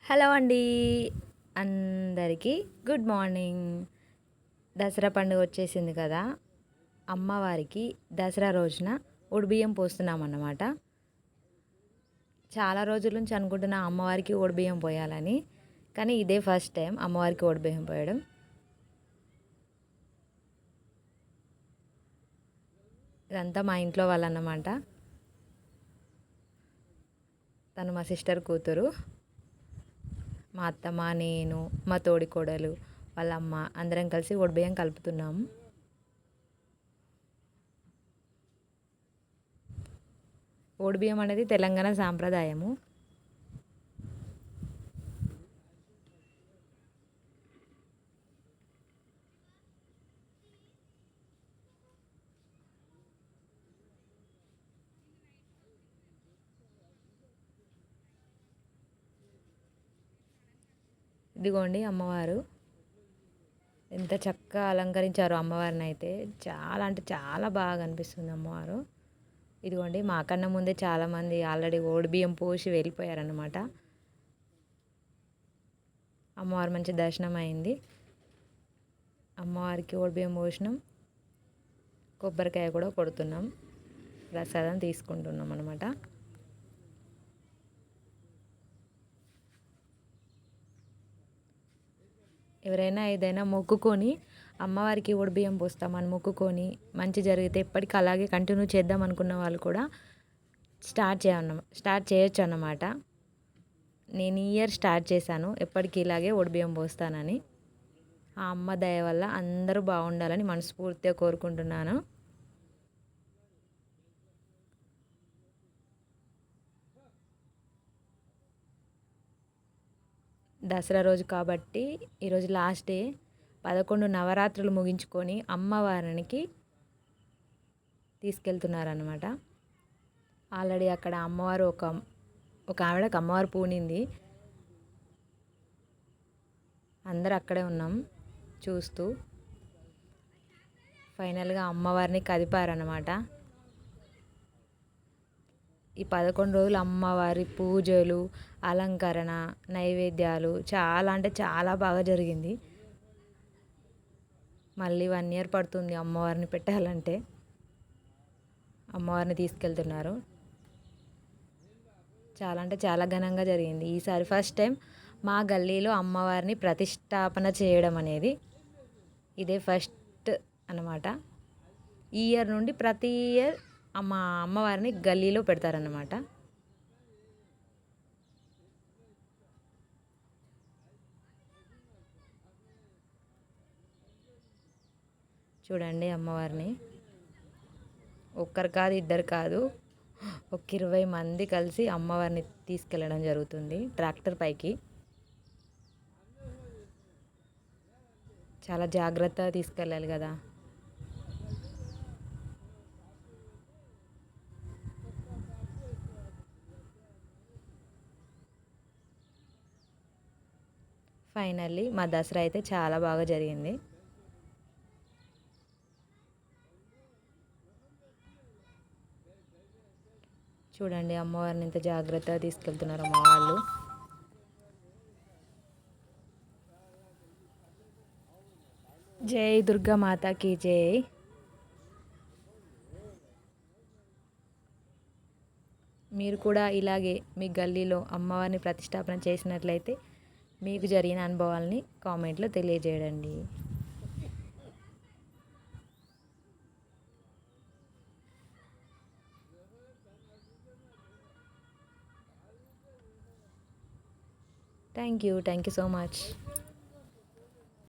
Hello అండి, అందరికీ good morning. Dasara పండుగ వచ్చేసింది కదా. అమ్మవారికి దసరా రోజున ఉడిబియ్యం పోస్తున్నామన్నమాట. చాలా రోజుల నుంచి అనుకుంటున్నా అమ్మవారికి ఉడిబియ్యం పోయాలని, కానీ ఇదే ఫస్ట్ టైం అమ్మవారికి ఉడిబియ్యం పోయడం. ఇదంతా మా ఇంట్లో వాళ్ళన్నమాట. తను మా సిస్టర్ కూతురు, మా అత్తమ్మ, నేను, మా తోడికోడలు, వాళ్ళ అమ్మ అందరం కలిసి ఉడిబియ్యం కలుపుతున్నాము. ఓడిబియ్యం అనేది తెలంగాణ సాంప్రదాయము. ఇదిగోండి అమ్మవారు ఎంత చక్కగా అలంకరించారు. అమ్మవారిని అయితే చాలా అంటే చాలా బాగా అనిపిస్తుంది అమ్మవారు. ఇదిగోండి మా కన్నా ముందే చాలామంది ఆల్రెడీ ఓడిబియ్యం పోసి వెళ్ళిపోయారనమాట. అమ్మవారు మంచి దర్శనం అయింది. అమ్మవారికి ఓడిబియ్యం పోసినాం, కొబ్బరికాయ కూడా కొడుతున్నాం, ప్రసాదం తీసుకుంటున్నాం అనమాట. ఎవరైనా ఏదైనా మొక్కుకొని అమ్మవారికి ఓడిబియ్యం పోస్తామని మొక్కుకొని మంచి జరిగితే ఎప్పటికీ అలాగే కంటిన్యూ చేద్దాం అనుకున్న వాళ్ళు కూడా స్టార్ట్ చేయొచ్చు అన్నమాట. నేను ఈ ఇయర్ స్టార్ట్ చేశాను, ఎప్పటికీ ఇలాగే ఓడిబియ్యం పోస్తానని. ఆ అమ్మ దయ వల్ల అందరూ బాగుండాలని మనస్ఫూర్తిగా కోరుకుంటున్నాను. దసరా రోజు కాబట్టి ఈరోజు లాస్ట్ డే. 11 నవరాత్రులు ముగించుకొని అమ్మవారికి తీసుకెళ్తున్నారనమాట. ఆల్రెడీ అక్కడ అమ్మవారు ఒక ఆవిడకి అమ్మవారు పూనింది. అందరు అక్కడే ఉన్నాం చూస్తూ. ఫైనల్గా అమ్మవారిని కదిపారనమాట. ఈ 11 రోజులు అమ్మవారి పూజలు, అలంకరణ, నైవేద్యాలు చాలా అంటే చాలా బాగా జరిగింది. మళ్ళీ 1 ఇయర్ పడుతుంది అమ్మవారిని పెట్టాలంటే. అమ్మవారిని తీసుకెళ్తున్నారు. చాలా అంటే చాలా ఘనంగా జరిగింది. ఈసారి ఫస్ట్ టైం మా గల్లీలో అమ్మవారిని ప్రతిష్టాపన చేయడం అనేది ఇదే ఫస్ట్ అన్నమాట. ఈ ఇయర్ నుండి ప్రతి ఇయర్ అమ్మవారిని గల్లీలో పెడతారన్నమాట. చూడండి అమ్మవారిని ఒక్కరు కాదు, ఇద్దరు కాదు, ఒక 20 మంది కలిసి అమ్మవారిని తీసుకెళ్ళడం జరుగుతుంది ట్రాక్టర్ పైకి. చాలా జాగ్రత్తగా తీసుకెళ్ళాలి కదా. ఫైనల్లీ మా దసరా అయితే చాలా బాగా జరిగింది. చూడండి అమ్మవారిని ఇంత జాగ్రత్తగా తీసుకెళ్తున్నారు మా వాళ్ళు. జై దుర్గా మాతాకి జై. మీరు కూడా ఇలాగే మీ గల్లీలో అమ్మవారిని ప్రతిష్టాపన చేసినట్లయితే మీకు జరిగిన అనుభవాల్ని కామెంట్లో తెలియజేయండి. Thank you so much.